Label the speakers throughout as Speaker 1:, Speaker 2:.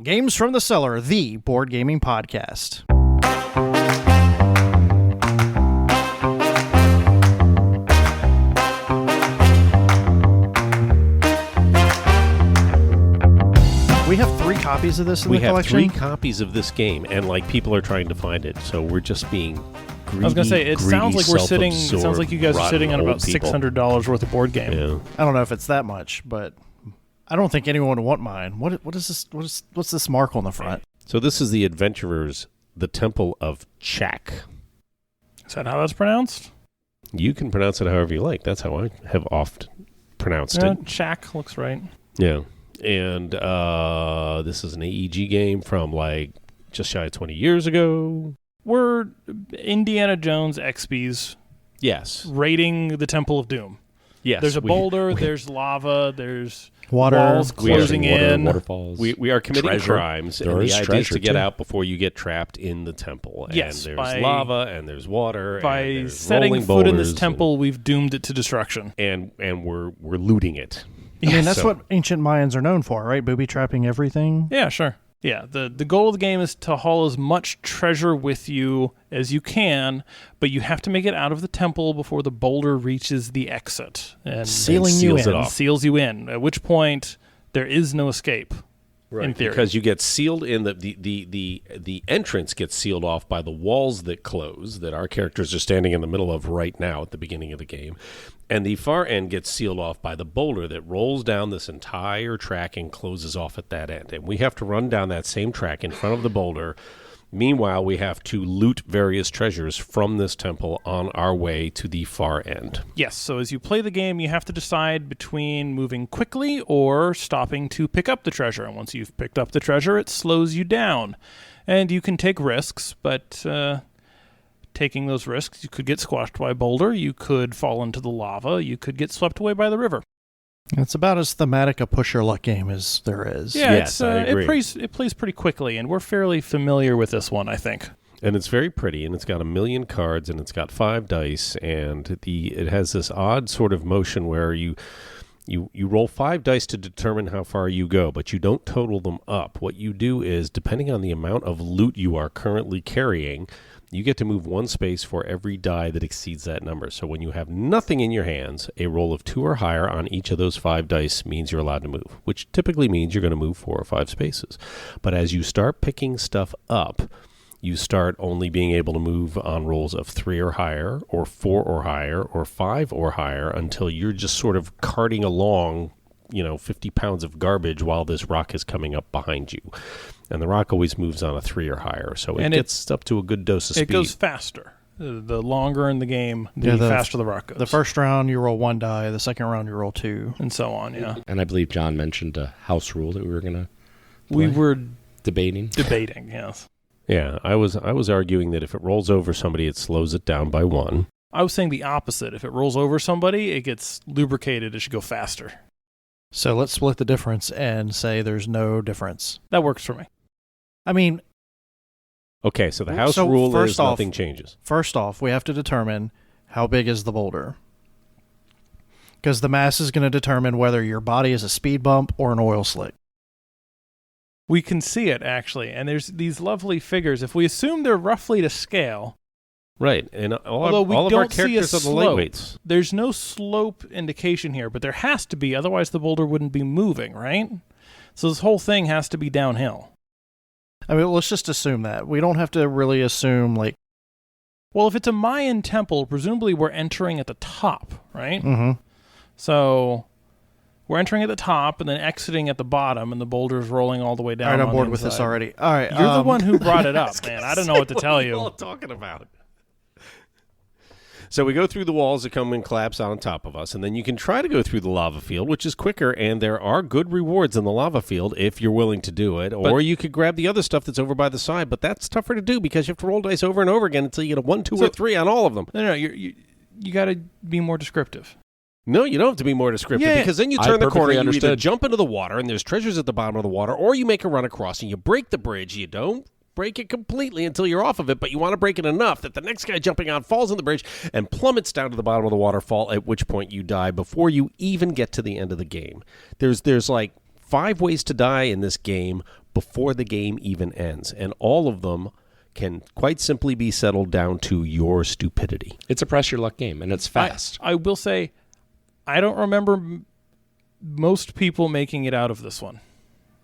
Speaker 1: Games from the Cellar, the board gaming podcast. We have 3 copies of this in the collection.
Speaker 2: We have 3 copies of this game, and people are trying to find it, so we're just being greedy.
Speaker 3: I was gonna say, it sounds like we're sitting. It
Speaker 2: self-absorbed,
Speaker 3: sounds like you guys are sitting on about $600 worth of board game.
Speaker 2: Yeah.
Speaker 1: I don't know if it's that much, but I don't think anyone would want mine. What is this? What's this mark on the front?
Speaker 2: So this is the Adventurers, the Temple of Chac.
Speaker 3: Is that how that's pronounced?
Speaker 2: You can pronounce it however you like. That's how I have oft pronounced it.
Speaker 3: Chac looks right.
Speaker 2: Yeah. And this is an AEG game from just shy of 20 years ago.
Speaker 3: We're Indiana Jones XPs.
Speaker 2: Yes.
Speaker 3: Raiding the Temple of Doom.
Speaker 2: Yes.
Speaker 3: There's a boulder, there's lava, there's
Speaker 1: water,
Speaker 3: walls closing in.
Speaker 4: Waterfalls.
Speaker 2: We are committing
Speaker 4: treasure.
Speaker 2: crimes,
Speaker 4: There
Speaker 2: and the
Speaker 4: is
Speaker 2: idea is
Speaker 4: treasure,
Speaker 2: to get
Speaker 4: too.
Speaker 2: out before you get trapped in the temple.
Speaker 3: Yes,
Speaker 2: and there's lava, and there's water,
Speaker 3: by
Speaker 2: and there's
Speaker 3: setting
Speaker 2: rolling
Speaker 3: foot in this
Speaker 2: boulders,
Speaker 3: temple, we've doomed it to destruction.
Speaker 2: and we're looting it.
Speaker 1: I mean, that's
Speaker 2: So-
Speaker 1: what ancient Mayans are known for, right? Booby trapping everything.
Speaker 3: Yeah, sure. Yeah, the goal of the game is to haul as much treasure with you as you can, but you have to make it out of the temple before the boulder reaches the exit and
Speaker 1: Sealing you
Speaker 2: seals
Speaker 1: in.
Speaker 2: it off.
Speaker 3: seals you in. At which point there is no escape. In theory,
Speaker 2: Because you get sealed in, the entrance gets sealed off by the walls that close, that our characters are standing in the middle of right now at the beginning of the game. And the far end gets sealed off by the boulder that rolls down this entire track and closes off at that end. And we have to run down that same track in front of the boulder. Meanwhile, we have to loot various treasures from this temple on our way to the far end.
Speaker 3: yes. So as you play the game, you have to decide between moving quickly or stopping to pick up the treasure. And once you've picked up the treasure, it slows you down. And you can take risks, but taking those risks, you could get squashed by a boulder, you could fall into the lava, you could get swept away by the river.
Speaker 1: It's about as thematic a push your luck game as there is.
Speaker 3: Yeah,
Speaker 2: Yes, I agree.
Speaker 3: it plays pretty quickly, and we're fairly familiar with this one, I think.
Speaker 2: And it's very pretty, and it's got 1,000,000 cards, and it's got 5 dice, and it has this odd sort of motion where you roll 5 dice to determine how far you go, but you don't total them up. What you do is, depending on the amount of loot you are currently carrying, you get to move 1 space for every die that exceeds that number. So when you have nothing in your hands, a roll of 2 or higher on each of those 5 dice means you're allowed to move, which typically means you're going to move 4 or 5 spaces. But as you start picking stuff up, you start only being able to move on rolls of 3 or higher, or 4 or higher, or 5 or higher, until you're just sort of carting along, 50 pounds of garbage while this rock is coming up behind you. And the rock always moves on a 3 or higher, so it gets up to a good dose of speed.
Speaker 3: It goes faster. The longer in the game, the faster the rock goes.
Speaker 1: The first round, you roll 1 die. The second round, you roll 2.
Speaker 3: and so on, yeah.
Speaker 4: And I believe John mentioned a house rule that we were going to
Speaker 3: We were
Speaker 4: debating.
Speaker 3: yes.
Speaker 2: Yeah, I was arguing that if it rolls over somebody, it slows it down by 1.
Speaker 3: I was saying the opposite. If it rolls over somebody, it gets lubricated. It should go faster.
Speaker 1: So let's split the difference and say there's no difference.
Speaker 3: That works for me.
Speaker 1: I mean,
Speaker 2: Okay, so the house
Speaker 1: So
Speaker 2: rule
Speaker 1: first
Speaker 2: is
Speaker 1: off-
Speaker 2: nothing changes.
Speaker 1: first off, we have to determine how big is the boulder. Because the mass is going to determine whether your body is a speed bump or an oil slick.
Speaker 3: We can see it, actually. And there's these lovely figures. If we assume they're roughly to scale,
Speaker 2: Right, and
Speaker 3: although we
Speaker 2: all of our
Speaker 3: don't see a
Speaker 2: characters are the
Speaker 3: slope,
Speaker 2: lightweights.
Speaker 3: there's no slope indication here, but there has to be. Otherwise, the boulder wouldn't be moving, right? So this whole thing has to be downhill.
Speaker 1: I mean, let's just assume that. We don't have to really assume,
Speaker 3: Well, if it's a Mayan temple, presumably we're entering at the top, right?
Speaker 1: mm-hmm.
Speaker 3: So we're entering at the top and then exiting at the bottom, and the boulder's rolling all the way down.
Speaker 1: All right, I'm
Speaker 3: on
Speaker 1: bored
Speaker 3: the
Speaker 1: with this
Speaker 3: inside.
Speaker 1: already. All right.
Speaker 3: You're the one who brought it up, man. I don't know what to tell
Speaker 2: What are you all
Speaker 3: you.
Speaker 2: talking about? So we go through the walls that come and collapse on top of us, and then you can try to go through the lava field, which is quicker, and there are good rewards in the lava field if you're willing to do it. Or you could grab the other stuff that's over by the side, but that's tougher to do because you have to roll dice over and over again until you get a 1, 2, or 3 on all of them.
Speaker 3: No, you got to be more descriptive.
Speaker 2: No, you don't have to be more descriptive because then you
Speaker 4: I
Speaker 2: turn the corner,
Speaker 4: perfectly
Speaker 2: you either
Speaker 4: understood.
Speaker 2: jump into the water, and there's treasures at the bottom of the water, or you make a run across and you break the bridge. You don't break it completely until you're off of it, but you want to break it enough that the next guy jumping on falls in the bridge and plummets down to the bottom of the waterfall, at which point you die before you even get to the end of the game. There's like 5 ways to die in this game before the game even ends, and all of them can quite simply be settled down to your stupidity.
Speaker 4: It's a press your luck game, and it's fast.
Speaker 3: I will say, I don't remember most people making it out of this one.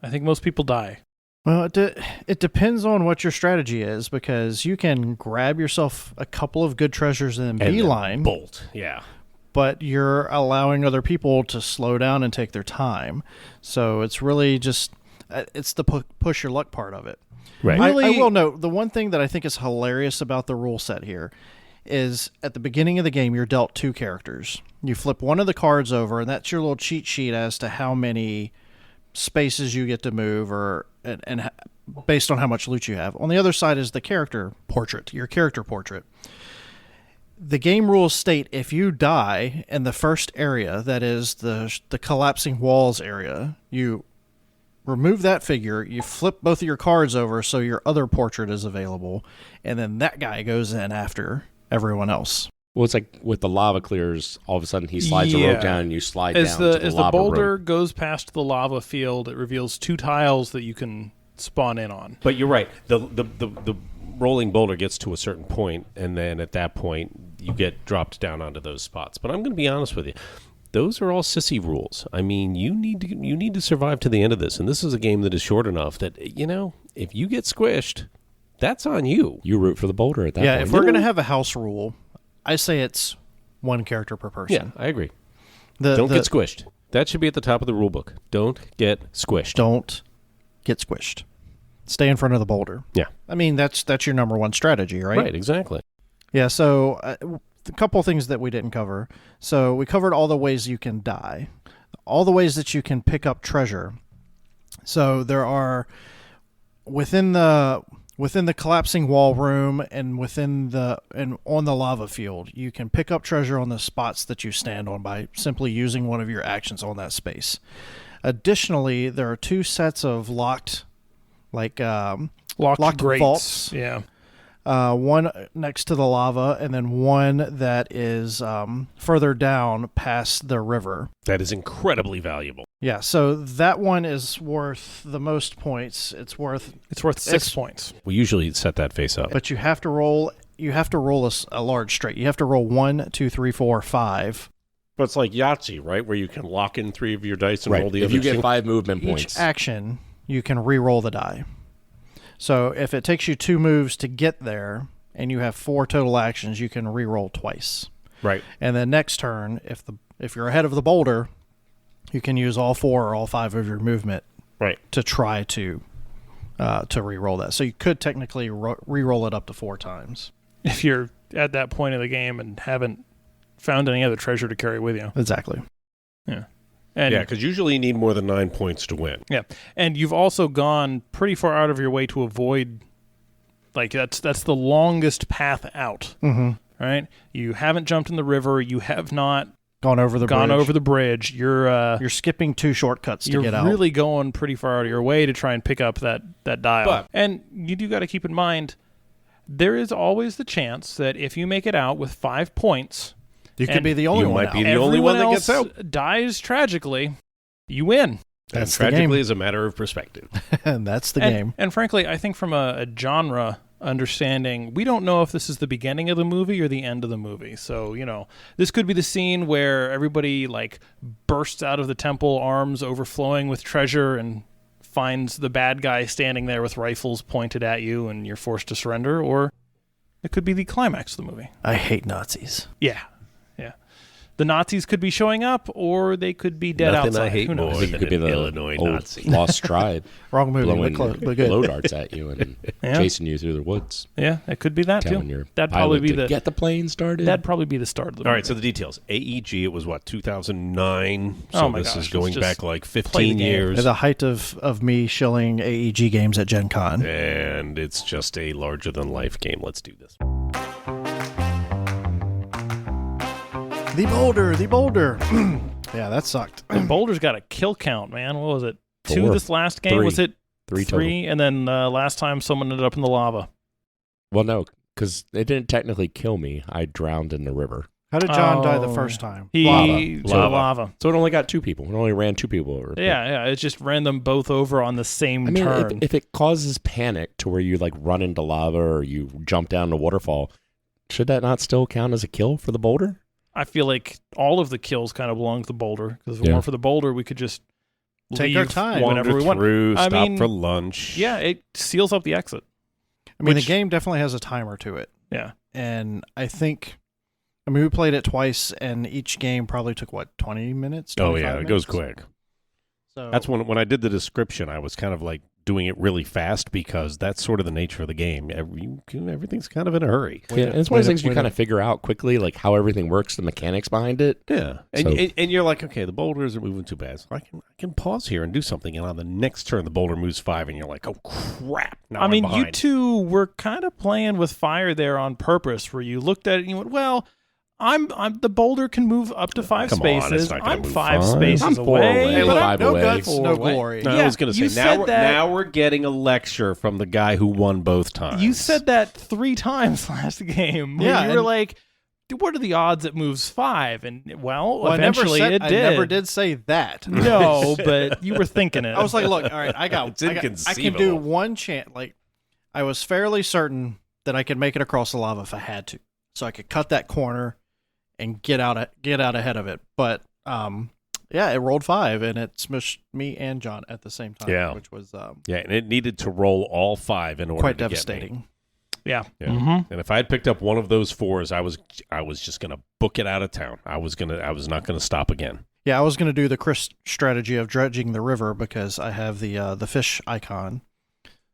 Speaker 3: I think most people die.
Speaker 1: Well, it depends on what your strategy is, because you can grab yourself a couple of good treasures and then beeline.
Speaker 2: Bolt, yeah.
Speaker 1: But you're allowing other people to slow down and take their time. So it's really just, it's the push your luck part of it.
Speaker 2: Right.
Speaker 1: I will note, the one thing that I think is hilarious about the rule set here is at the beginning of the game, you're dealt 2 characters. You flip one of the cards over, and that's your little cheat sheet as to how many spaces you get to move, and based on how much loot you have. On the other side is the character portrait, your character portrait. The game rules state if you die in the first area, that is the collapsing walls area, you remove that figure, you flip both of your cards over so your other portrait is available, and then that guy goes in after everyone else.
Speaker 4: Well, it's like with the lava clears, all of a sudden he slides a rope down and you slide down to the
Speaker 3: As the
Speaker 4: lava
Speaker 3: boulder
Speaker 4: rope.
Speaker 3: goes past the lava field, it reveals 2 tiles that you can spawn in on.
Speaker 2: But you're right. The rolling boulder gets to a certain point, and then at that point you get dropped down onto those spots. But I'm going to be honest with you. Those are all sissy rules. I mean, you need to survive to the end of this, and this is a game that is short enough that, if you get squished, that's on you.
Speaker 4: You root for the boulder at that point.
Speaker 1: Yeah, if we're going to have a house rule, I say it's 1 character per person.
Speaker 2: Yeah, I agree. Don't get squished. That should be at the top of the rule book. Don't get squished.
Speaker 1: Don't get squished. Stay in front of the boulder.
Speaker 2: Yeah.
Speaker 1: I mean, that's your number 1 strategy, right?
Speaker 2: Right, exactly.
Speaker 1: Yeah, so a couple of things that we didn't cover. So we covered all the ways you can die, all the ways that you can pick up treasure. So there are within the collapsing wall room and on the lava field, you can pick up treasure on the spots that you stand on by simply using one of your actions on that space. Additionally, there are 2 sets of locked
Speaker 3: Grates.
Speaker 1: vaults.
Speaker 3: Yeah.
Speaker 1: One next to the lava, and then one that is further down past the river.
Speaker 2: That is incredibly valuable.
Speaker 1: Yeah, so that one is worth the most points. It's worth
Speaker 3: 6 points.
Speaker 2: We usually set that face up.
Speaker 1: but you have to roll. You have to roll a large straight. You have to roll 1, 2, 3, 4, 5.
Speaker 2: But it's like Yahtzee, right? Where you can lock in 3 of your dice and roll the
Speaker 4: If
Speaker 2: other
Speaker 4: you get
Speaker 2: 2.
Speaker 4: 5 movement
Speaker 1: Each
Speaker 4: points.
Speaker 1: action, you can re-roll the die. So if it takes you 2 moves to get there, and you have 4 total actions, you can re-roll twice.
Speaker 2: Right.
Speaker 1: And then next turn, if you're ahead of the boulder, you can use all 4 or all 5 of your movement,
Speaker 2: Right.
Speaker 1: to try to re-roll that. So you could technically re-roll it up to 4 times.
Speaker 3: If you're at that point of the game and haven't found any other treasure to carry with you.
Speaker 1: Exactly.
Speaker 3: Yeah. And
Speaker 2: Yeah, because usually you need more than 9 points to win.
Speaker 3: Yeah, and you've also gone pretty far out of your way to avoid, that's the longest path out.
Speaker 1: Mm-hmm.
Speaker 3: Right? You haven't jumped in the river. You have not
Speaker 1: Gone over the
Speaker 3: bridge. You're
Speaker 1: skipping 2 shortcuts to get out.
Speaker 3: You're really going pretty far out of your way to try and pick up that dial.
Speaker 2: But-
Speaker 3: And you do got to keep in mind, there is always the chance that if you make it out with 5 points,
Speaker 1: You could
Speaker 3: and
Speaker 1: be the only
Speaker 2: you
Speaker 1: one
Speaker 2: might
Speaker 1: out.
Speaker 2: be the only one that gets
Speaker 3: else
Speaker 2: out.
Speaker 3: dies tragically, you win.
Speaker 1: That's
Speaker 2: and
Speaker 1: the
Speaker 2: tragically
Speaker 1: game.
Speaker 2: is a matter of perspective.
Speaker 1: And that's the game.
Speaker 3: And frankly, I think from a genre understanding, we don't know if this is the beginning of the movie or the end of the movie. So, this could be the scene where everybody bursts out of the temple, arms overflowing with treasure, and finds the bad guy standing there with rifles pointed at you and you're forced to surrender. Or it could be the climax of the movie.
Speaker 1: I hate Nazis.
Speaker 3: Yeah. The Nazis could be showing up, or they could be dead
Speaker 2: Nothing
Speaker 3: outside.
Speaker 2: I hate
Speaker 3: Who knows?
Speaker 2: more
Speaker 4: I think it could be the
Speaker 2: Illinois
Speaker 4: old
Speaker 2: Nazi.
Speaker 4: lost tribe
Speaker 1: Wrong movie,
Speaker 4: blowing
Speaker 1: but good.
Speaker 4: blow darts at you and
Speaker 3: Yeah.
Speaker 4: chasing you through the woods.
Speaker 3: Yeah, it could be that
Speaker 4: Telling
Speaker 3: too.
Speaker 4: your
Speaker 3: That'd probably
Speaker 4: pilot
Speaker 3: be
Speaker 4: to get the plane started.
Speaker 3: That'd probably be the start of the movie.
Speaker 2: All right, so the details. AEG, it was 2009?
Speaker 3: Oh
Speaker 2: So
Speaker 3: my
Speaker 2: this
Speaker 3: gosh,
Speaker 2: is going
Speaker 3: let's
Speaker 2: back
Speaker 3: just
Speaker 2: 15
Speaker 3: game.
Speaker 2: years.
Speaker 1: At the height of me shilling AEG games at Gen Con.
Speaker 2: And it's just a larger-than-life game. Let's do this.
Speaker 1: The boulder. Yeah, that sucked.
Speaker 3: And Boulder's got a kill count, man. What was it? 2
Speaker 4: 4.
Speaker 3: this last game?
Speaker 4: 3.
Speaker 3: Was it
Speaker 4: 3 total.
Speaker 3: 3? And then last time someone ended up in the lava.
Speaker 4: Well, no, because it didn't technically kill me. I drowned in the river
Speaker 1: How did John die the first time?
Speaker 3: Lava.
Speaker 4: So it only got 2 people. It only ran 2 people over.
Speaker 3: Yeah. It just ran them both over on the same turn.
Speaker 4: If it causes panic to where you like run into lava or you jump down the waterfall, should that not still count as a kill for the boulder?
Speaker 3: I feel like all of the kills kind of belong to the boulder, because if it weren't for the boulder, we could just
Speaker 1: take our time
Speaker 3: whenever we want.
Speaker 2: Stop for lunch.
Speaker 3: Yeah, it seals up the exit.
Speaker 1: I mean, the game definitely has a timer to it.
Speaker 3: Yeah.
Speaker 1: And we played it twice, and each game probably took, 20 minutes?
Speaker 2: Oh, yeah, it
Speaker 1: minutes?
Speaker 2: goes quick.
Speaker 1: So
Speaker 2: That's when I did the description, I was kind of like doing it really fast because that's sort of the nature of the game. Everything's kind of in a hurry.
Speaker 4: Yeah, and it's one of those things you kind of figure out quickly, like how everything works, the mechanics behind it.
Speaker 2: Yeah, and you're like, okay, the boulder isn't moving too bad, so I can pause here and do something, and on the next turn, the boulder moves 5, and you're like, oh, crap. Now I'm
Speaker 3: you
Speaker 2: behind.
Speaker 3: two were kind of playing with fire there on purpose, where you looked at it and you went, well, I'm the boulder can move up to 5
Speaker 2: Come on, it's
Speaker 3: spaces.
Speaker 2: not gonna
Speaker 3: I'm
Speaker 2: move
Speaker 3: 5
Speaker 2: 5.
Speaker 3: spaces
Speaker 4: I'm 4
Speaker 3: away.
Speaker 4: away.
Speaker 1: Hey, look,
Speaker 4: 5
Speaker 1: no
Speaker 4: away.
Speaker 1: guts,
Speaker 3: 4
Speaker 1: no
Speaker 3: away.
Speaker 1: glory.
Speaker 2: No,
Speaker 3: Yeah,
Speaker 2: I was going to
Speaker 3: you
Speaker 2: say,
Speaker 3: said that-
Speaker 2: now we're getting a lecture from the guy who won both times.
Speaker 3: You said that 3 times last game.
Speaker 1: Yeah,
Speaker 3: You were like, what are the odds it moves 5? And, well eventually
Speaker 1: I
Speaker 3: it did.
Speaker 1: I never did say that.
Speaker 3: No, but you were thinking it.
Speaker 1: I was like, look, all right,
Speaker 2: It's
Speaker 1: I can do
Speaker 2: inconceivable.
Speaker 1: one chance. Like, I was fairly certain that I could make it across the lava if I had to. So I could cut that corner and get out ahead of it. But it rolled 5, and it smushed me and John at the same time.
Speaker 2: Yeah.
Speaker 1: Which was
Speaker 2: Yeah, and it needed to roll all 5 in order
Speaker 1: quite
Speaker 2: to
Speaker 1: devastating.
Speaker 2: get me.
Speaker 3: Yeah.
Speaker 2: Yeah.
Speaker 3: Mm-hmm.
Speaker 2: And if I had picked up one of those 4s, I was just going to book it out of town. I was not going to stop again.
Speaker 1: Yeah, I was going to do the Chris strategy of dredging the river because I have the fish icon.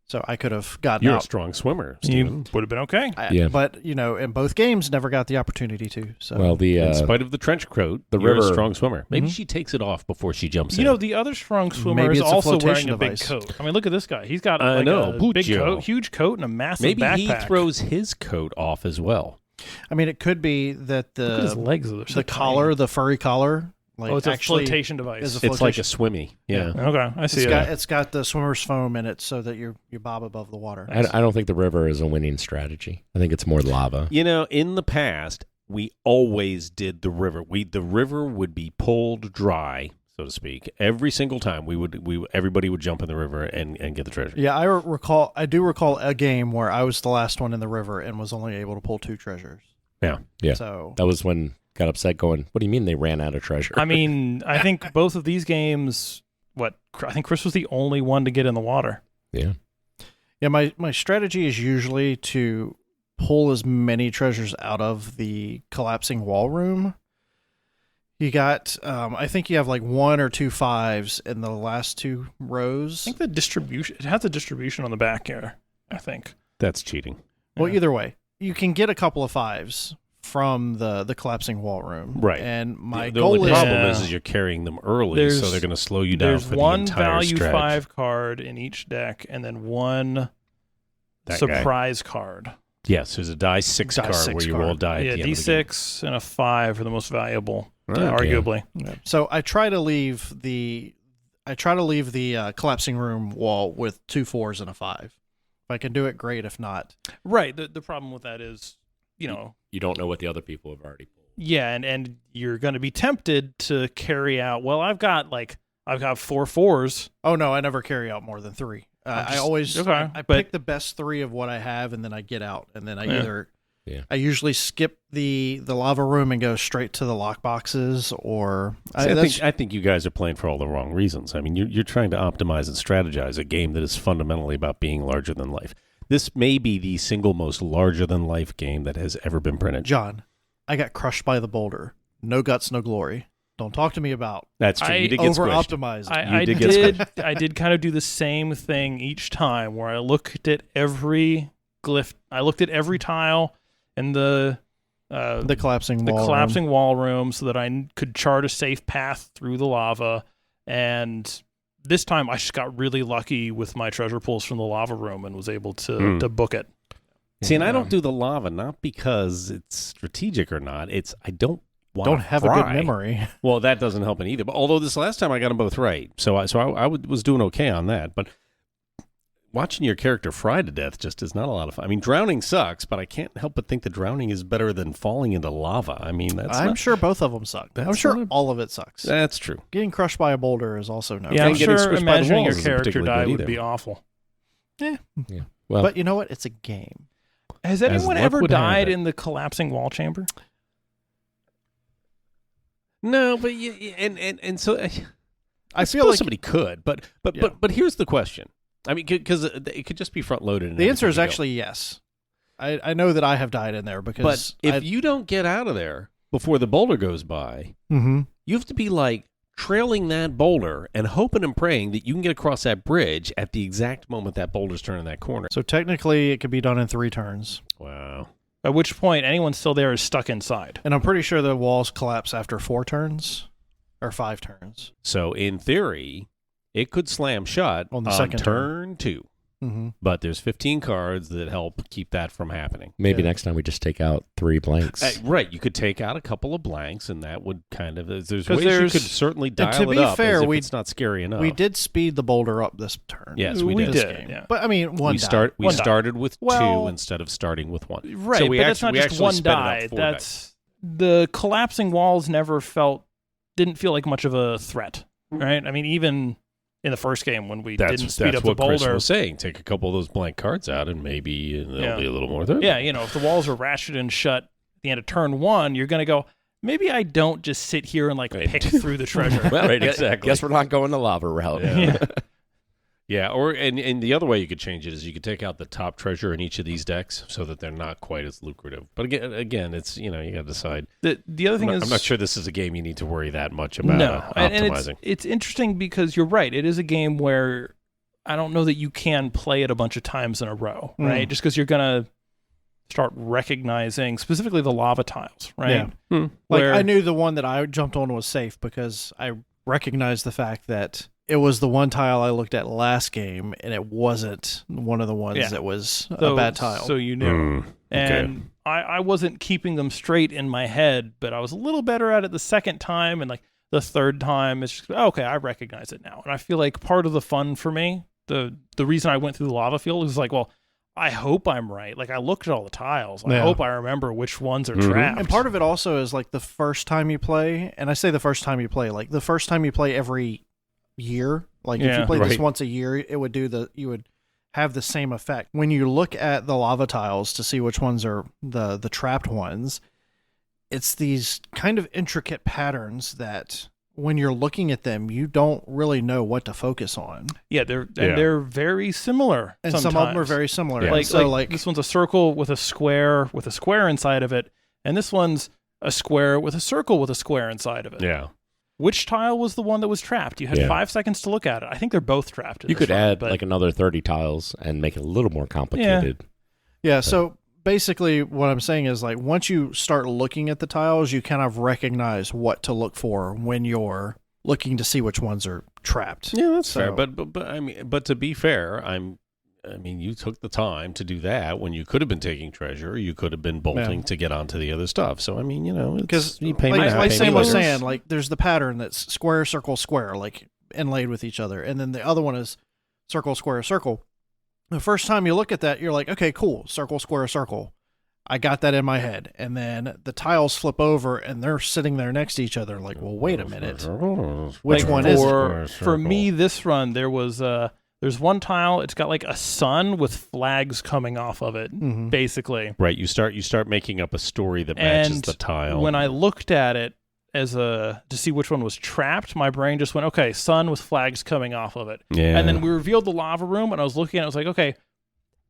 Speaker 1: So I could have gotten
Speaker 2: You're a
Speaker 1: out.
Speaker 2: strong swimmer,
Speaker 3: You
Speaker 2: Steven.
Speaker 3: would have been okay.
Speaker 1: But, in both games, never got the opportunity to. So
Speaker 4: Well,
Speaker 2: In spite of the trench coat,
Speaker 4: the
Speaker 2: you're
Speaker 4: river-
Speaker 2: a strong swimmer. Maybe
Speaker 1: Mhm.
Speaker 2: she takes it off before she jumps in.
Speaker 3: The other strong swimmer
Speaker 1: Maybe
Speaker 3: is
Speaker 1: it's a
Speaker 3: also wearing
Speaker 1: flotation
Speaker 3: a big
Speaker 1: device.
Speaker 3: coat. I mean, look at this guy. He's got
Speaker 2: I know,
Speaker 3: a big
Speaker 2: Puccio.
Speaker 3: coat, huge coat, and a massive
Speaker 2: Maybe
Speaker 3: backpack.
Speaker 2: he throws his coat off as well.
Speaker 1: I mean, it could be that
Speaker 3: Look at his
Speaker 1: the
Speaker 3: legs. They're so
Speaker 1: collar, the furry collar, like
Speaker 3: it's
Speaker 1: actually
Speaker 3: a flotation device.
Speaker 1: is a
Speaker 2: It's like a
Speaker 1: flotation.
Speaker 2: swimmy. Yeah.
Speaker 3: Okay, I see
Speaker 1: It's got the swimmer's foam in it so that you bob above the water.
Speaker 4: I don't think the river is a winning strategy. I think it's more lava.
Speaker 2: In the past, we always did the river. The river would be pulled dry, so to speak, every single time. Everybody would jump in the river and get the treasure.
Speaker 1: Yeah, I do recall a game where I was the last one in the river and was only able to pull 2 treasures.
Speaker 2: Yeah.
Speaker 1: So
Speaker 4: That was when got upset going, what do you mean they ran out of treasure?
Speaker 3: I mean, I think both of these games, I think Chris was the only one to get in the water.
Speaker 4: Yeah.
Speaker 1: yeah, my strategy is usually to pull as many treasures out of the collapsing wall room. You got, I think you have like 1 or 2 5s in the last 2 rows.
Speaker 3: I think it has a distribution on the back here, I think.
Speaker 2: That's cheating.
Speaker 1: Well,
Speaker 3: Yeah.
Speaker 1: either way, you can get a couple of 5s from the collapsing wall room.
Speaker 2: Right.
Speaker 1: And my
Speaker 2: The
Speaker 1: goal
Speaker 2: only
Speaker 1: is
Speaker 2: problem
Speaker 3: Yeah.
Speaker 2: is you're carrying them early,
Speaker 3: There's-
Speaker 2: so they're going to slow you down
Speaker 3: There's
Speaker 2: for the
Speaker 3: one
Speaker 2: entire
Speaker 3: value
Speaker 2: stretch.
Speaker 3: 5 card in each deck, and then one
Speaker 2: That guy.
Speaker 3: surprise card.
Speaker 2: Yes, there's a die 6
Speaker 1: Die
Speaker 2: card
Speaker 1: 6
Speaker 2: where you
Speaker 1: card.
Speaker 2: roll a die at
Speaker 3: Yeah,
Speaker 2: the end of the game.
Speaker 3: D6 and a 5 are the most valuable,
Speaker 2: Okay.
Speaker 3: arguably.
Speaker 1: so I try to leave the collapsing room wall with 2 4s and a 5. If I can do it, great. If not,
Speaker 3: Right. The problem with that is,
Speaker 4: You don't know what the other people have already pulled.
Speaker 3: yeah, and you're going to be tempted to carry out. Well, I've got 4 4s.
Speaker 1: oh no, I never carry out more than 3. I always
Speaker 3: okay,
Speaker 1: I
Speaker 3: but-
Speaker 1: pick the best 3 of what I have, and then I get out, and then I usually skip the lava room and go straight to the lock boxes, or
Speaker 2: I think you guys are playing for all the wrong reasons. I mean, you're trying to optimize and strategize a game that is fundamentally about being larger than life. This may be the single most larger than life game that has ever been printed.
Speaker 1: John, I got crushed by the boulder. No guts, no glory. Don't talk to me about
Speaker 2: That's true.
Speaker 3: I
Speaker 2: You did get
Speaker 1: over
Speaker 2: squished.
Speaker 1: optimizing.
Speaker 3: I
Speaker 2: did get
Speaker 3: I did kind of do the same thing each time, where I looked at every glyph. I looked at every tile in the
Speaker 1: collapsing wall.
Speaker 3: collapsing wall room, so that I could chart a safe path through the lava. And this time, I just got really lucky with my treasure pulls from the lava room and was able to book it.
Speaker 2: See, and I don't do the lava not because it's strategic or not. It's I don't want
Speaker 1: Don't
Speaker 2: to
Speaker 1: have
Speaker 2: fry.
Speaker 1: a good memory.
Speaker 2: Well, that doesn't help it either. But although this last time I got them both right, so I was doing okay on that. But watching your character fry to death just is not a lot of fun. I mean, drowning sucks, but I can't help but think that drowning is better than falling into lava. I mean,
Speaker 1: I'm sure both of them suck. I'm sure all of it sucks.
Speaker 2: That's true.
Speaker 1: Getting crushed by a boulder is also no.
Speaker 3: Yeah, I'm
Speaker 2: getting
Speaker 3: sure
Speaker 2: squished by the
Speaker 3: imagining your
Speaker 2: walls isn't
Speaker 3: character
Speaker 2: particularly
Speaker 3: die
Speaker 2: good
Speaker 3: would
Speaker 2: either.
Speaker 3: be awful.
Speaker 4: Yeah. Well,
Speaker 1: But you know what? It's a game.
Speaker 3: Has
Speaker 2: As
Speaker 3: anyone
Speaker 2: luck
Speaker 3: ever
Speaker 2: would have
Speaker 3: died
Speaker 2: it.
Speaker 3: in the collapsing wall chamber?
Speaker 2: No, but and so
Speaker 1: I feel
Speaker 2: suppose
Speaker 1: like
Speaker 2: somebody could, but here's the question. I mean, because it could just be front loaded.
Speaker 1: the answer is actually yes. I know that I have died in there because.
Speaker 2: But if you don't get out of there before the boulder goes by,
Speaker 1: Mhm.
Speaker 2: you have to be like trailing that boulder and hoping and praying that you can get across that bridge at the exact moment that boulder's turning that corner.
Speaker 1: So technically, it could be done in 3 turns,
Speaker 2: Wow.
Speaker 3: At which point, anyone still there is stuck inside.
Speaker 1: and I'm pretty sure the walls collapse after 4 turns or 5 turns.
Speaker 2: So in theory, it could slam shut
Speaker 1: On the second
Speaker 2: turn 2.
Speaker 1: Mm-hmm.
Speaker 2: But there's 15 cards that help keep that from happening.
Speaker 4: maybe
Speaker 1: Yeah.
Speaker 4: next time we just take out 3 blanks.
Speaker 2: Right, you could take out a couple of blanks, and that would kind of there's
Speaker 3: 'Cause
Speaker 2: ways
Speaker 3: there's-
Speaker 2: you could certainly
Speaker 1: to
Speaker 2: dial it
Speaker 1: be
Speaker 2: up
Speaker 1: fair,
Speaker 2: as if
Speaker 1: we-
Speaker 2: it's not scary enough.
Speaker 1: We did speed the boulder up this turn.
Speaker 2: Yes, we
Speaker 3: We
Speaker 2: did.
Speaker 1: This
Speaker 3: did,
Speaker 1: game.
Speaker 3: yeah.
Speaker 1: But I mean,
Speaker 2: We
Speaker 1: one die.
Speaker 3: One die.
Speaker 2: started with
Speaker 3: Well-
Speaker 2: 2 instead of starting with 1.
Speaker 3: Right,
Speaker 2: so we
Speaker 3: but that's not
Speaker 2: we
Speaker 3: just
Speaker 2: actually
Speaker 3: one
Speaker 2: sped it up
Speaker 3: die.
Speaker 2: 4
Speaker 3: That's the collapsing walls didn't feel like much of a threat, right? I mean, even in the first game when we didn't speed up the
Speaker 2: what Chris
Speaker 3: boulder.
Speaker 2: was saying. Take a couple of those blank cards out, and maybe there'll
Speaker 3: Yeah.
Speaker 2: be a little more there.
Speaker 3: Yeah, if the walls are ratcheted and shut at the end of turn 1, you're going to go, maybe I don't just sit here and
Speaker 2: Right.
Speaker 3: pick through the treasure.
Speaker 4: Well,
Speaker 2: Right,
Speaker 4: gu-
Speaker 2: exactly.
Speaker 4: Guess we're not going the lava route.
Speaker 2: Yeah. Yeah, or and the other way you could change it is you could take out the top treasure in each of these decks so that they're not quite as lucrative. But again, it's you got to decide.
Speaker 3: The other thing
Speaker 2: I'm not
Speaker 3: is,
Speaker 2: sure this is a game you need to worry that much about
Speaker 3: no, and
Speaker 2: optimizing.
Speaker 3: it's interesting because you're right. It is a game where I don't know that you can play it a bunch of times in a row, right? Just because you're gonna start recognizing specifically the lava tiles, right?
Speaker 1: Yeah. Like
Speaker 3: Where-
Speaker 1: I knew the one that I jumped on was safe because I recognized the fact that it was the one tile I looked at last game, and it wasn't one of the ones that was a bad tile.
Speaker 3: So you knew. And I wasn't keeping them straight in my head, but I was a little better at it the second time, and the third time, it's just, okay, I recognize it now. And I feel like part of the fun for me, the reason I went through the lava field is well, I hope I'm right. I looked at all the tiles. I hope I remember which ones are trapped.
Speaker 1: And part of it also is the first time you play, and I say the first time you play, the first time you play every year. If you play this once a year, it would you would have the same effect. When you look at the lava tiles to see which ones are the trapped ones, it's these kind of intricate patterns that when you're looking at them, you don't really know what to focus on.
Speaker 3: Yeah, they're very similar.
Speaker 1: And
Speaker 3: sometimes.
Speaker 1: some of them are very similar.
Speaker 2: Yeah.
Speaker 1: And
Speaker 3: This one's a circle with a square inside of it, and this one's a square with a circle with a square inside of it.
Speaker 2: Yeah.
Speaker 3: Which tile was the one that was trapped? You had 5 seconds to look at it. I think they're both trapped.
Speaker 4: You could add another 30 tiles and make it a little more complicated.
Speaker 1: Yeah, so basically what I'm saying is once you start looking at the tiles, you kind of recognize what to look for when you're looking to see which ones are trapped.
Speaker 2: Yeah, that's fair. But to be fair, I mean, you took the time to do that when you could have been taking treasure. You could have been bolting to get onto the other stuff. So I mean,
Speaker 1: Because
Speaker 2: you pay me now,
Speaker 1: like
Speaker 2: pay
Speaker 1: Sam
Speaker 2: me
Speaker 1: was
Speaker 2: later.
Speaker 1: saying, there's the pattern that's square, circle, square, inlaid with each other, and then the other one is circle, square, circle. The first time you look at that, you're like, okay, cool, circle, square, circle. I got that in my head. And then the tiles flip over and they're sitting there next to each other well, wait a minute. Which one is it?
Speaker 3: For me, this run, there's one tile, it's got a sun with flags coming off of it, basically.
Speaker 2: Right, you start making up a story that matches
Speaker 3: And
Speaker 2: the tile.
Speaker 3: when I looked at it to see which one was trapped, my brain just went, okay, sun with flags coming off of it.
Speaker 2: Yeah.
Speaker 3: And then we revealed the lava room, and I was looking at it, I was like, okay,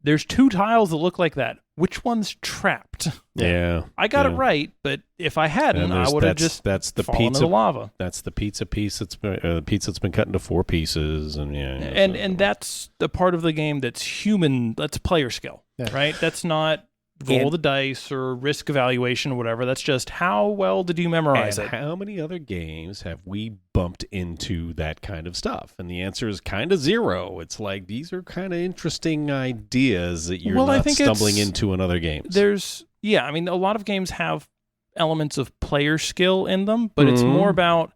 Speaker 3: there's 2 tiles that look like that. Which one's trapped?
Speaker 2: Yeah.
Speaker 3: I got it right, but if I hadn't,
Speaker 2: And
Speaker 3: I would have just
Speaker 2: that's the
Speaker 3: fallen into
Speaker 2: pizza
Speaker 3: the lava.
Speaker 2: That's the pizza piece that's been the pizza that's been cut into 4 pieces, and
Speaker 3: And that's the part of the game that's human. That's player skill, right? That's not roll the dice or risk evaluation or whatever. That's just how well did you memorize
Speaker 2: and
Speaker 3: it?
Speaker 2: how many other games have we bumped into that kind of stuff? And the answer is kind of 0. It's these are kind of interesting ideas that you're
Speaker 3: I
Speaker 2: not
Speaker 3: think
Speaker 2: stumbling into in other games.
Speaker 3: I mean, a lot of games have elements of player skill in them, but it's more about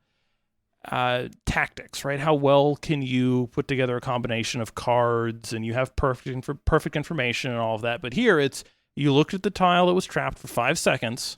Speaker 3: tactics, right? How well can you put together a combination of cards, and you have perfect information and all of that. But here it's, you looked at the tile that was trapped for 5 seconds.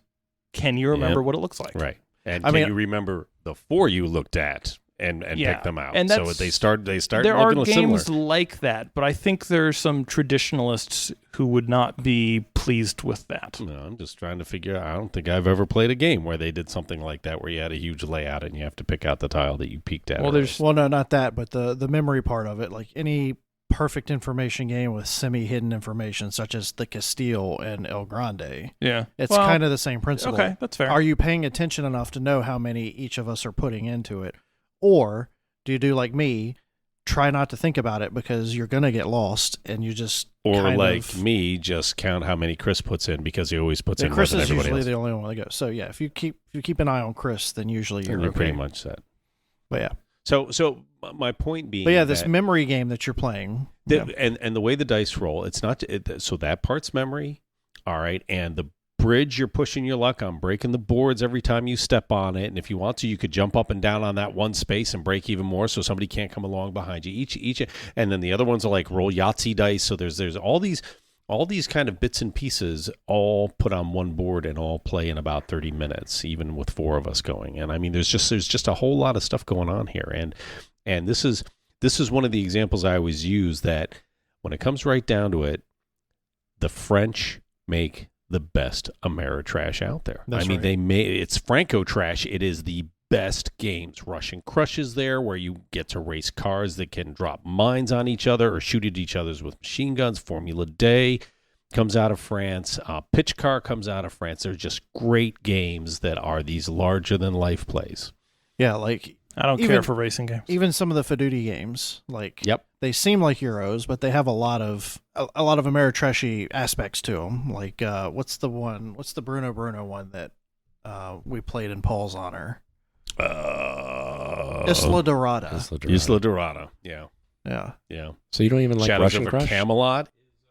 Speaker 3: Can you remember what it looks like?
Speaker 2: Right. And can you remember the 4 you looked at and pick them out?
Speaker 3: And
Speaker 2: so they start
Speaker 3: there are games
Speaker 2: similar.
Speaker 3: like that, but I think there's some traditionalists who would not be pleased with that.
Speaker 2: No, I'm just trying to figure out. I don't think I've ever played a game where they did something like that, where you had a huge layout and you have to pick out the tile that you peeked at.
Speaker 1: Well, no, not that, but the memory part of it. Like any perfect information game with semi-hidden information, such as the Castile and El Grande.
Speaker 3: Yeah.
Speaker 1: It's kind of the same principle.
Speaker 3: Okay, that's fair.
Speaker 1: Are you paying attention enough to know how many each of us are putting into it? Or do you do like me, try not to think about it because you're going to get lost and you just
Speaker 2: me, just count how many Chris puts in because he always puts in
Speaker 1: Chris
Speaker 2: more than
Speaker 1: is
Speaker 2: everybody
Speaker 1: usually
Speaker 2: else.
Speaker 1: the only one that goes. So yeah, if you keep an eye on Chris, then usually you're okay.
Speaker 2: pretty much set.
Speaker 1: But yeah.
Speaker 2: So my point being,
Speaker 1: but yeah, this memory game that you're playing,
Speaker 2: and the way the dice roll, it's not so that part's memory, all right, and the bridge, you're pushing your luck on breaking the boards every time you step on it, and if you want to, you could jump up and down on that one space and break even more, so somebody can't come along behind you. Each, and then the other ones are like roll Yahtzee dice. So there's all these kind of bits and pieces all put on one board and all play in about 30 minutes, even with 4 of us going. And I mean, there's just a whole lot of stuff going on here, and this is one of the examples I always use, that when it comes right down to it, the French make the best Ameritrash out there.
Speaker 1: That's right.
Speaker 2: It's Franco-trash. It is the best games. Russian Crush is there, where you get to race cars that can drop mines on each other or shoot at each other with machine guns. Formula Day comes out of France. Pitch Car comes out of France. They're just great games that are these larger-than-life plays.
Speaker 1: Yeah, like
Speaker 3: I don't care for racing games.
Speaker 1: Even some of the Fidudi games, like they seem like Euros, but they have a lot of Ameritrashy aspects to them. Like what's the Bruno one that we played in Paul's honor? Isla Dorada.
Speaker 2: Isla Dorada. Yeah.
Speaker 4: So you don't even like
Speaker 2: Shadows
Speaker 4: Russian
Speaker 2: over
Speaker 4: Crush?
Speaker 2: Camelot.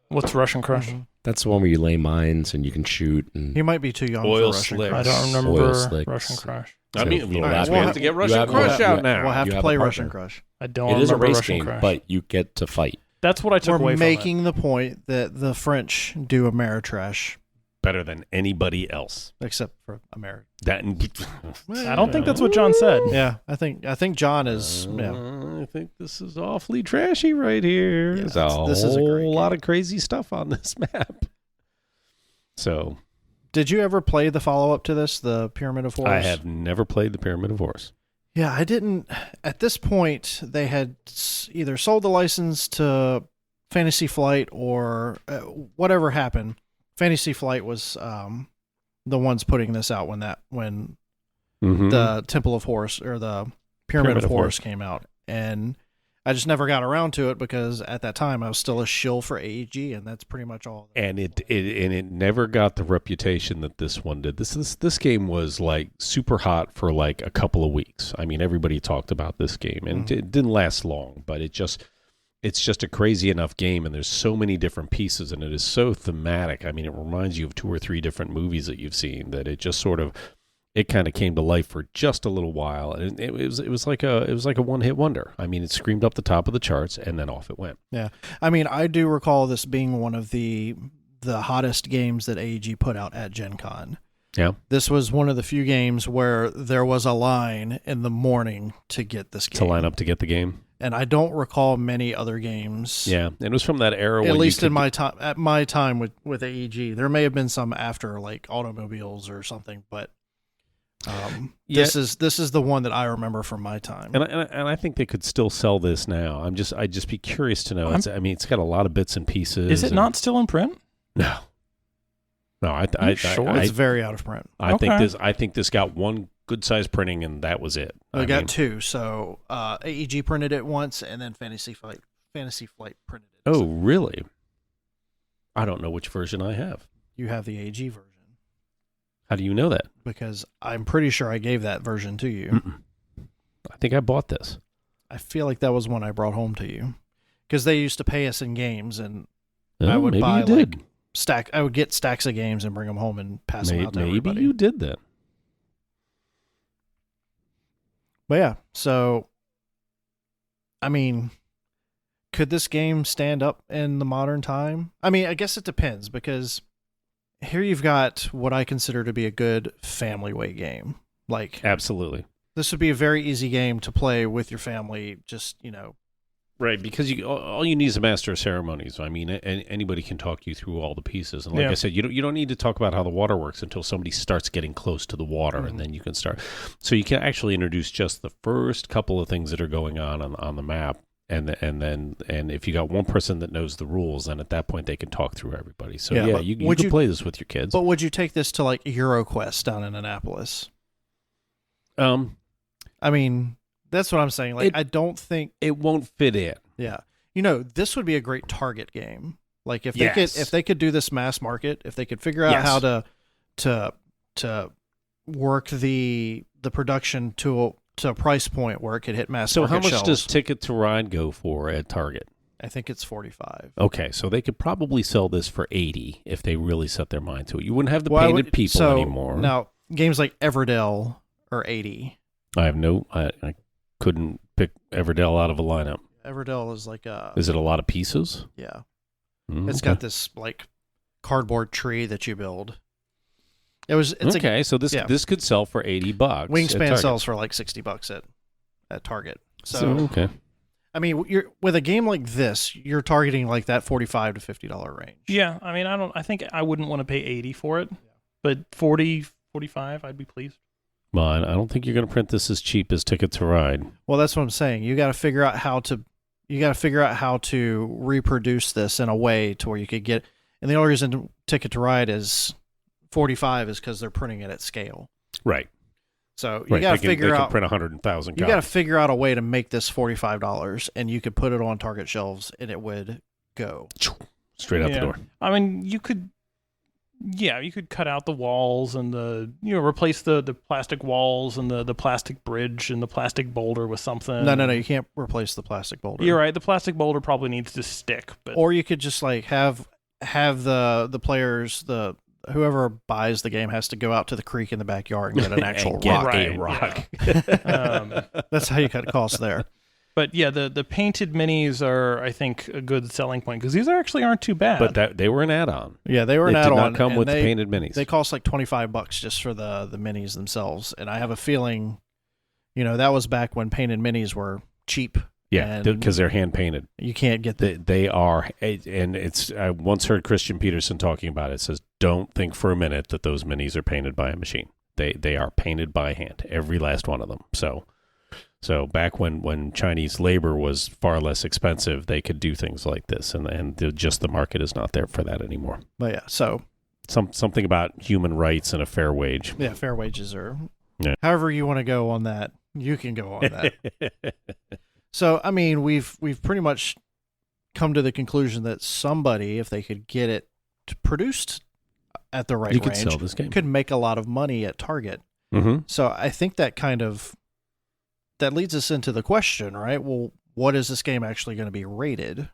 Speaker 3: What's Russian Crush?
Speaker 1: Mm-hmm.
Speaker 4: That's the one where you lay mines and you can shoot. And
Speaker 1: he might be too young
Speaker 2: Oil
Speaker 1: for Russian
Speaker 2: slicks.
Speaker 1: Crush.
Speaker 3: I don't remember
Speaker 4: Oil slicks.
Speaker 3: Russian Crush.
Speaker 2: I mean,
Speaker 4: we
Speaker 2: have to get Russian Crush out now.
Speaker 1: We'll have
Speaker 4: You
Speaker 1: to
Speaker 4: have
Speaker 1: play
Speaker 4: a partner.
Speaker 1: Russian Crush.
Speaker 3: I don't
Speaker 4: It is a
Speaker 3: remember
Speaker 4: race
Speaker 3: Russian
Speaker 4: game,
Speaker 3: Crush.
Speaker 4: but you get to fight.
Speaker 3: That's what I took away
Speaker 1: We're
Speaker 3: from it.
Speaker 1: making the point that the French do Ameritrash
Speaker 2: Better than anybody else.
Speaker 1: except for America.
Speaker 3: I don't think that's what John said.
Speaker 1: Yeah, I think John is.
Speaker 2: I think this is awfully trashy right here.
Speaker 1: Yeah,
Speaker 2: There's
Speaker 1: this is a great
Speaker 2: whole lot
Speaker 1: game.
Speaker 2: of crazy stuff on this map. So
Speaker 1: Did you ever play the follow-up to this, the Pyramid of Horrors?
Speaker 2: I have never played the Pyramid of Horrors.
Speaker 1: Yeah, I didn't. At this point, they had either sold the license to Fantasy Flight or whatever happened. Fantasy Flight was the ones putting this out when the Temple of Horus or the Pyramid of Horus came out, and I just never got around to it because at that time I was still a shill for AEG, and that's pretty much all.
Speaker 2: And it never got the reputation that this one did. This game was like super hot for like a couple of weeks. I mean, everybody talked about this game, and it didn't last long, but it's just a crazy enough game, and there's so many different pieces, and it is so thematic. I mean, it reminds you of 2 or 3 different movies that you've seen, that it just sort of, it kind of came to life for just a little while, and it was like a one-hit wonder. I mean, it screamed up the top of the charts, and then off it went.
Speaker 1: Yeah, I mean, I do recall this being one of the hottest games that AEG put out at Gen Con.
Speaker 2: Yeah,
Speaker 1: this was one of the few games where there was a line in the morning to get this game.
Speaker 2: To line up to get the game.
Speaker 1: And I don't recall many other games.
Speaker 2: Yeah, and it was from that era.
Speaker 1: At least in my time, at my time with AEG, there may have been some after, like automobiles or something, but this is the one that I remember from my time.
Speaker 2: And I think they could still sell this now. I'd just be curious to know. It's got a lot of bits and pieces.
Speaker 3: Is it not still in print?
Speaker 2: No.
Speaker 1: It's very out of print.
Speaker 2: I think this got one good size printing, and that was it.
Speaker 1: I got 2. So AEG printed it once, and then Fantasy Flight printed it.
Speaker 2: Oh, really? I don't know which version I have.
Speaker 1: You have the AEG version.
Speaker 2: How do you know that?
Speaker 1: Because I'm pretty sure I gave that version to you.
Speaker 2: I think I bought this.
Speaker 1: I feel like that was one I brought home to you, because they used to pay us in games, and I would
Speaker 2: maybe
Speaker 1: buy
Speaker 2: you did.
Speaker 1: I would get stacks of games and bring them home and pass them out to everybody.
Speaker 2: Maybe you did that.
Speaker 1: But yeah, so I mean, could this game stand up in the modern time? I mean, I guess it depends, because here you've got what I consider to be a good family weight game. Like,
Speaker 2: Absolutely.
Speaker 1: this would be a very easy game to play with your family. Just,
Speaker 2: Right, because all you need is a master of ceremonies. I mean, anybody can talk you through all the pieces. And like
Speaker 3: Yeah.
Speaker 2: I said, you don't need to talk about how the water works until somebody starts getting close to the water, and then you can start. So you can actually introduce just the first couple of things that are going on the map, and if you got one person that knows the rules, then at that point they can talk through everybody. So
Speaker 1: Yeah,
Speaker 2: yeah,
Speaker 1: but
Speaker 2: you
Speaker 1: would
Speaker 2: can
Speaker 1: you-
Speaker 2: play this with your kids.
Speaker 1: but would you take this to like EuroQuest down in Annapolis? I mean, that's what I'm saying. Like, I don't think,
Speaker 2: It won't fit in.
Speaker 1: yeah, this would be a great Target game. Like, if
Speaker 2: Yes.
Speaker 1: they could do this mass market, if they could figure out
Speaker 2: Yes.
Speaker 1: how to work the production to a price point where it could hit mass
Speaker 2: So
Speaker 1: market
Speaker 2: how much
Speaker 1: shelves.
Speaker 2: does Ticket to Ride go for at Target?
Speaker 1: I think it's 45.
Speaker 2: Okay, so they could probably sell this for 80 if they really set their mind to it. You wouldn't have the
Speaker 1: Well, I
Speaker 2: painted
Speaker 1: would-
Speaker 2: people
Speaker 1: so
Speaker 2: anymore.
Speaker 1: Now, games like Everdell are 80.
Speaker 2: I couldn't pick Everdell out of a lineup.
Speaker 1: Everdell is like
Speaker 2: Is it a lot of pieces?
Speaker 1: yeah.
Speaker 2: Mm,
Speaker 1: It's
Speaker 2: okay.
Speaker 1: got this like cardboard tree that you build. It's
Speaker 2: okay, so this
Speaker 1: yeah.
Speaker 2: this could sell for $80. at
Speaker 1: Wingspan
Speaker 2: Target.
Speaker 1: sells for like $60 at Target.
Speaker 2: So okay,
Speaker 1: I mean, you're with a game like this, you're targeting like that $45 to $50 range.
Speaker 3: Yeah, I mean, I think I wouldn't want to pay 80 for it, but 40, 45, I'd be pleased.
Speaker 2: well, I don't think you're going to print this as cheap as Ticket to Ride.
Speaker 1: Well, that's what I'm saying. You got to figure out how to reproduce this in a way to where you could get. And the only reason Ticket to Ride is 45 is because they're printing it at scale.
Speaker 2: Right.
Speaker 1: So you
Speaker 2: Right.
Speaker 1: got to
Speaker 2: They
Speaker 1: figure
Speaker 2: can
Speaker 1: out.
Speaker 2: print 100,000
Speaker 1: You got to
Speaker 2: copies.
Speaker 1: figure out a way to make this $45, and you could put it on Target shelves, and it would go.
Speaker 2: Straight out
Speaker 3: Yeah.
Speaker 2: the door.
Speaker 3: I mean, you could cut out the walls and replace the plastic walls and the plastic bridge and the plastic boulder with something.
Speaker 1: No, you can't replace the plastic boulder.
Speaker 3: You're right. The plastic boulder probably needs to stick, but
Speaker 1: Or you could just like have the players, whoever buys the game has to go out to the creek in the backyard and get an actual
Speaker 2: And get
Speaker 1: rock.
Speaker 3: Right,
Speaker 2: a rock.
Speaker 1: That's how you cut costs there.
Speaker 3: But yeah, the painted minis are, I think, a good selling point because these aren't too bad.
Speaker 2: But they were an add-on.
Speaker 1: Yeah, they were an
Speaker 2: It did
Speaker 1: add-on.
Speaker 2: not come
Speaker 1: and
Speaker 2: with the
Speaker 1: they-
Speaker 2: painted minis.
Speaker 1: They cost like $25 just for the minis themselves, and I have a feeling, that was back when painted minis were cheap.
Speaker 2: Yeah,
Speaker 1: and
Speaker 2: because they're hand painted.
Speaker 1: you can't get the.
Speaker 2: They are, and it's. I once heard Christian Peterson talking about it. Says, don't think for a minute that those minis are painted by a machine. They are painted by hand, every last one of them. So back when Chinese labor was far less expensive, they could do things like this, and just the market is not there for that anymore.
Speaker 1: But yeah, so
Speaker 2: Something about human rights and a fair wage.
Speaker 1: yeah, fair wages are.
Speaker 2: Yeah.
Speaker 1: However you want to go on that, you can go on that. So, I mean, we've pretty much come to the conclusion that somebody, if they could get it produced at the right
Speaker 2: You
Speaker 1: range,
Speaker 2: could sell this game.
Speaker 1: could make a lot of money at Target.
Speaker 2: Mm-hmm.
Speaker 1: So I think that leads us into the question, right? Well, what is this game actually going to be rated?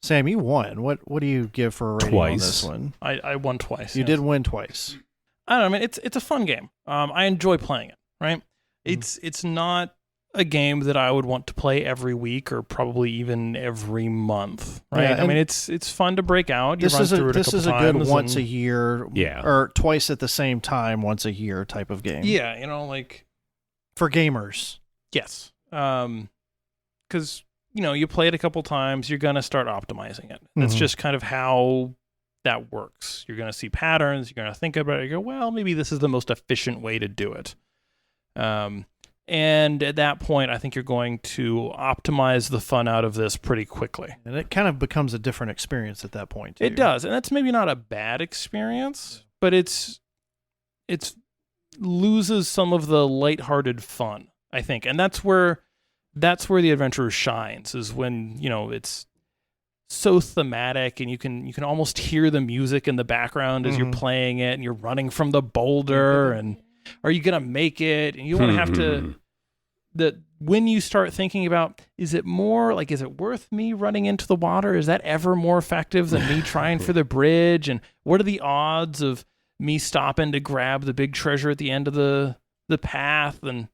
Speaker 1: Sam, you won. What do you give for a rating on
Speaker 2: Twice.
Speaker 1: this one?
Speaker 3: I won twice.
Speaker 1: You
Speaker 3: yes.
Speaker 1: did win twice.
Speaker 3: I don't know. I mean, it's a fun game. I enjoy playing it. Right?
Speaker 1: Mm-hmm.
Speaker 3: It's not a game that I would want to play every week or probably even every month. Right?
Speaker 1: Yeah,
Speaker 3: I
Speaker 1: and
Speaker 3: mean, it's fun to break out. You
Speaker 1: This
Speaker 3: run
Speaker 1: is
Speaker 3: through
Speaker 1: a
Speaker 3: it
Speaker 1: this
Speaker 3: couple
Speaker 1: is a good
Speaker 3: times
Speaker 1: once
Speaker 3: and-
Speaker 1: a year,
Speaker 2: Yeah.
Speaker 1: or twice at the same time, once a year type of game.
Speaker 3: Yeah, like
Speaker 1: For gamers.
Speaker 3: yes, because you play it a couple times, you're gonna start optimizing it. That's
Speaker 1: Mhm.
Speaker 3: just kind of how that works. You're gonna see patterns. You're gonna think about it. You go, well, maybe this is the most efficient way to do it. And at that point, I think you're going to optimize the fun out of this pretty quickly.
Speaker 1: And it kind of becomes a different experience at that point.
Speaker 3: It
Speaker 1: too.
Speaker 3: does, and that's maybe not a bad experience, but it's loses some of the lighthearted fun, I think, and that's where the adventure shines. Is when it's so thematic, and you can almost hear the music in the background as you're
Speaker 1: Mhm.
Speaker 3: playing it, and you're running from the boulder, and are you gonna make it? And you want to have to. When you start thinking about, is it worth me running into the water? Is that ever more effective than me trying for the bridge? And what are the odds of me stopping to grab the big treasure at the end of the path? And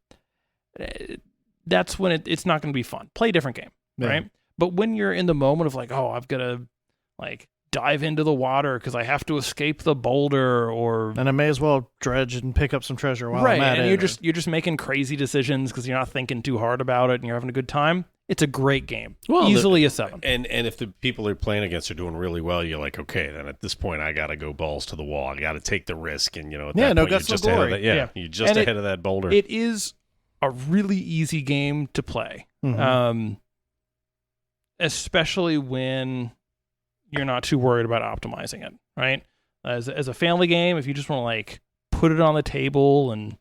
Speaker 3: that's when it's not going to be fun. Play a different game,
Speaker 1: Yeah.
Speaker 3: right? But when you're in the moment of like, oh, I've got to like dive into the water because I have to escape the boulder, or
Speaker 1: And I may as well dredge and pick up some treasure while
Speaker 3: right,
Speaker 1: I'm at
Speaker 3: and
Speaker 1: it.
Speaker 3: you're just making crazy decisions because you're not thinking too hard about it and you're having a good time. It's a great game.
Speaker 2: Well,
Speaker 3: Easily a 7.
Speaker 2: And if the people you're playing against are doing really well, you're like, okay, then at this point I got to go balls to the wall. I got to take the risk, and at
Speaker 1: Yeah,
Speaker 2: that
Speaker 1: no
Speaker 2: point, you're
Speaker 1: guts, no
Speaker 2: just ahead of
Speaker 1: glory.
Speaker 2: that.
Speaker 3: Yeah.
Speaker 2: You're just
Speaker 3: And
Speaker 2: ahead of that boulder.
Speaker 3: It is a really easy game to play,
Speaker 1: Mhm.
Speaker 3: Especially when you're not too worried about optimizing it, right? As a family game, if you just want to like put it on the table and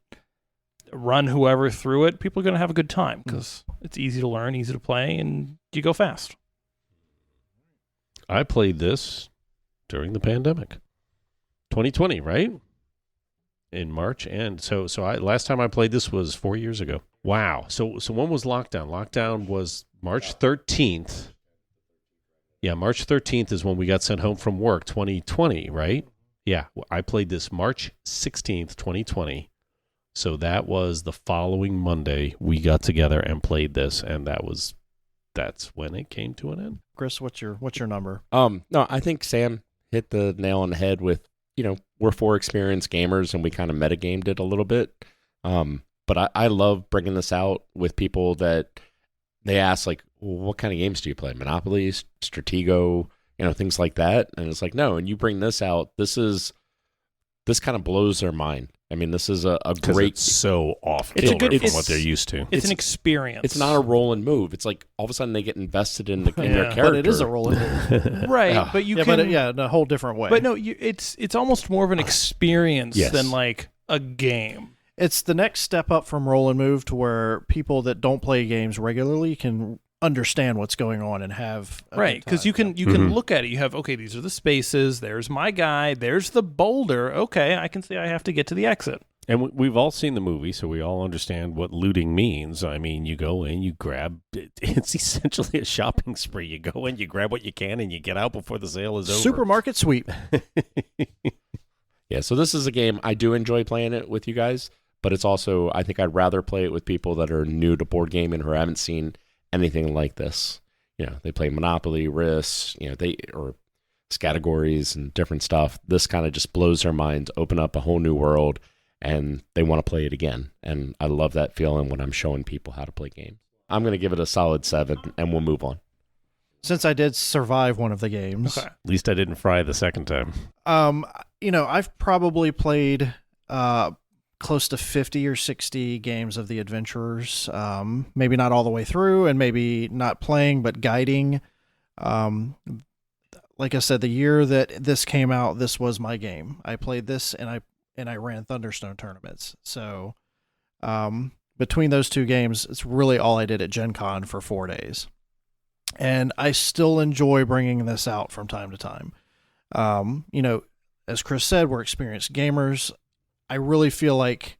Speaker 3: run whoever through it, people are going to have a good time because it's easy to learn, easy to play, and you go fast.
Speaker 2: I played this during the pandemic, 2020, right? In March, and so I last time I played this was 4 years ago. Wow. So when was lockdown? Lockdown was March 13th. Yeah, March 13th is when we got sent home from work, 2020, right? Yeah, I played this March 16th, 2020. So that was the following Monday we got together and played this, and that's when it came to an end.
Speaker 1: Chris, what's your number?
Speaker 4: No, I think Sam hit the nail on the head with, we're 4 experienced gamers and we kind of metagamed it a little bit. But I love bringing this out with people that they ask, like, well, what kind of games do you play? Monopoly, Stratego, things like that. And it's like, no, and you bring this out, this kind of blows their mind. I mean, this is a great...
Speaker 2: It's so off
Speaker 3: It's a
Speaker 2: kilter
Speaker 3: good-
Speaker 2: from what they're used to.
Speaker 3: It's an experience.
Speaker 4: It's not a roll and move. It's like all of a sudden they get invested in their
Speaker 3: Yeah.
Speaker 4: character.
Speaker 1: But it is a roll and
Speaker 3: right,
Speaker 4: Yeah.
Speaker 3: but you
Speaker 1: yeah,
Speaker 3: can.
Speaker 1: in a whole different way.
Speaker 3: But no, it's almost more of an experience
Speaker 2: Yes.
Speaker 3: than like a game.
Speaker 1: It's the next step up from roll and move to where people that don't play games regularly can understand what's going on and have a
Speaker 3: Right,
Speaker 1: good
Speaker 3: because
Speaker 1: time.
Speaker 3: you can
Speaker 2: Mhm.
Speaker 3: look at it. You have, okay, these are the spaces. There's my guy. There's the boulder. Okay, I can see I have to get to the exit.
Speaker 2: And we've all seen the movie, so we all understand what looting means. I mean, you go in, you grab. It's essentially a shopping spree. You go in, you grab what you can, and you get out before the sale is over.
Speaker 1: Supermarket sweep.
Speaker 4: Yeah, so this is a game I do enjoy playing it with you guys, but it's also, I think I'd rather play it with people that are new to board gaming or haven't seen anything like this. They play Monopoly, Risk, or categories and different stuff. This kind of just blows their minds, open up a whole new world, and they want to play it again. And I love that feeling when I'm showing people how to play games. I'm going to give it a solid 7, and we'll move on.
Speaker 1: Since I did survive one of the games,
Speaker 3: Okay.
Speaker 2: At least I didn't fry the second time.
Speaker 1: I've probably played close to 50 or 60 games of the Adventurers. Maybe not all the way through, and maybe not playing, but guiding. Like I said, the year that this came out, this was my game. I played this, and I ran Thunderstone tournaments. So between those 2 games, it's really all I did at Gen Con for 4 days. And I still enjoy bringing this out from time to time. As Chris said, we're experienced gamers. I really feel like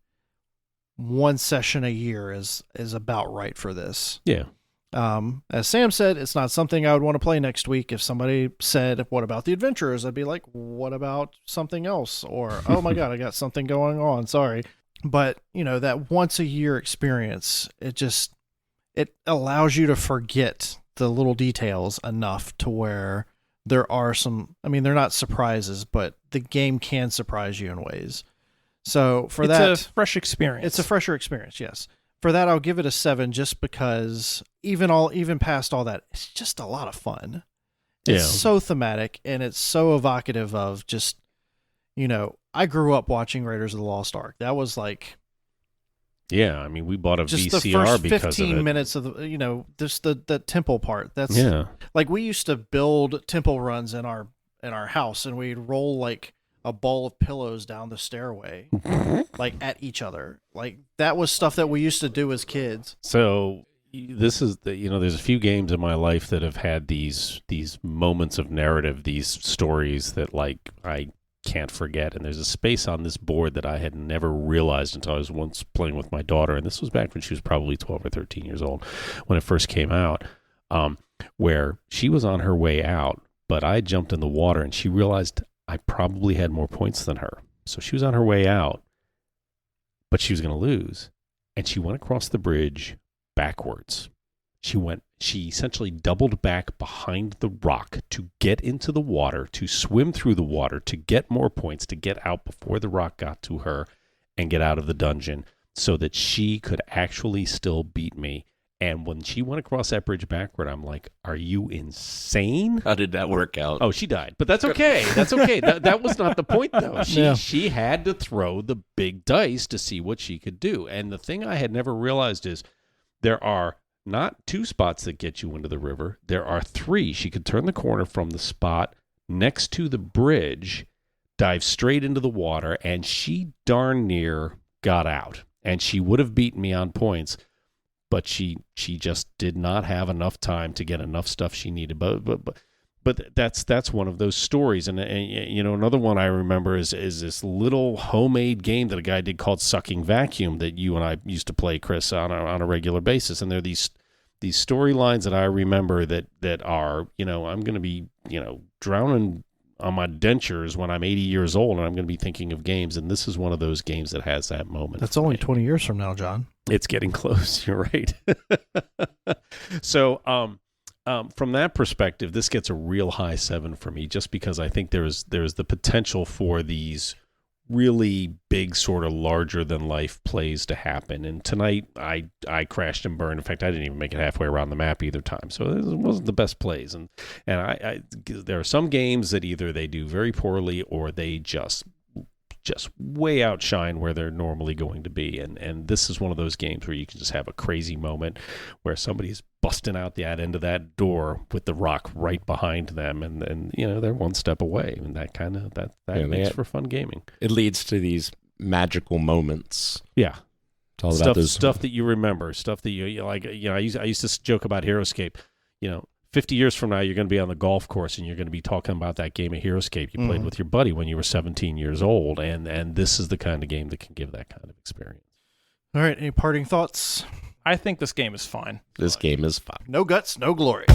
Speaker 1: 1 session a year is about right for this.
Speaker 2: Yeah.
Speaker 1: As Sam said, it's not something I would want to play next week. If somebody said, what about the Adventurers? I'd be like, what about something else? Or, oh my God, I got something going on. Sorry. But, that once a year experience, it allows you to forget the little details enough to where there are some, they're not surprises, but the game can surprise you in ways. So for that,
Speaker 3: It's a fresh experience.
Speaker 1: it's a fresher experience, yes. For that, I'll give it a 7 just because even past all that, it's just a lot of fun. It's
Speaker 2: Yeah.
Speaker 1: so thematic and it's so evocative of just, I grew up watching Raiders of the Lost Ark. That was like
Speaker 2: Yeah, I mean, we bought a
Speaker 1: just
Speaker 2: VCR
Speaker 1: the first
Speaker 2: because
Speaker 1: 15
Speaker 2: of it.
Speaker 1: minutes of the, just the temple part. That's
Speaker 2: Yeah.
Speaker 1: like we used to build temple runs in our house and we'd roll like a ball of pillows down the stairway like at each other. Like that was stuff that we used to do as kids.
Speaker 2: So this is there's a few games in my life that have had these moments of narrative, these stories that like I can't forget. And there's a space on this board that I had never realized until I was once playing with my daughter, and this was back when she was probably 12 or 13 years old when it first came out, where she was on her way out, but I jumped in the water and she realized I probably had more points than her. So she was on her way out, but she was going to lose. and she went across the bridge backwards. She essentially doubled back behind the rock to get into the water, to swim through the water, to get more points, to get out before the rock got to her and get out of the dungeon so that she could actually still beat me. And when she went across that bridge backward, I'm like, are you insane?
Speaker 4: How did that work out?
Speaker 2: Oh, she died. But that's okay. That's okay. That was not the point, though. She had to throw the big dice to see what she could do. And the thing I had never realized is there are not 2 spots that get you into the river. There are 3. She could turn the corner from the spot next to the bridge, dive straight into the water, and she darn near got out. And she would have beaten me on points, but she just did not have enough time to get enough stuff she needed. But that's one of those stories. And you know, another one I remember is this little homemade game that a guy did called Sucking Vacuum that you and I used to play, Chris, on a regular basis. And there are these storylines that I remember that are, you know, I'm going to be, you know, drowning on my dentures when I'm 80 years old, and I'm going to be thinking of games. And this is one of those games that has that moment.
Speaker 1: That's only 20 years from now, John.
Speaker 2: It's getting close. You're right. So, from that perspective, this gets a real high 7 for me, just because I think there's the potential for these really big, sort of larger than life plays to happen. And tonight, I crashed and burned. In fact, I didn't even make it halfway around the map either time, so it wasn't the best plays. And I there are some games that either they do very poorly or they just way outshine where they're normally going to be. And this is one of those games where you can just have a crazy moment where somebody's busting out the end of that door with the rock right behind them, and you know, they're one step away. And that makes for fun gaming.
Speaker 4: It leads to these magical moments.
Speaker 2: Yeah.
Speaker 4: It's all about
Speaker 2: stuff that you remember, stuff that you like. You know, I used to joke about HeroScape. You know, 50 years from now, you're going to be on the golf course and you're going to be talking about that game of HeroScape you played with your buddy when you were 17 years old. And this is the kind of game that can give that kind of experience.
Speaker 1: All right, any parting thoughts?
Speaker 3: I think this game is fine.
Speaker 4: This game is fun.
Speaker 1: No guts, no glory.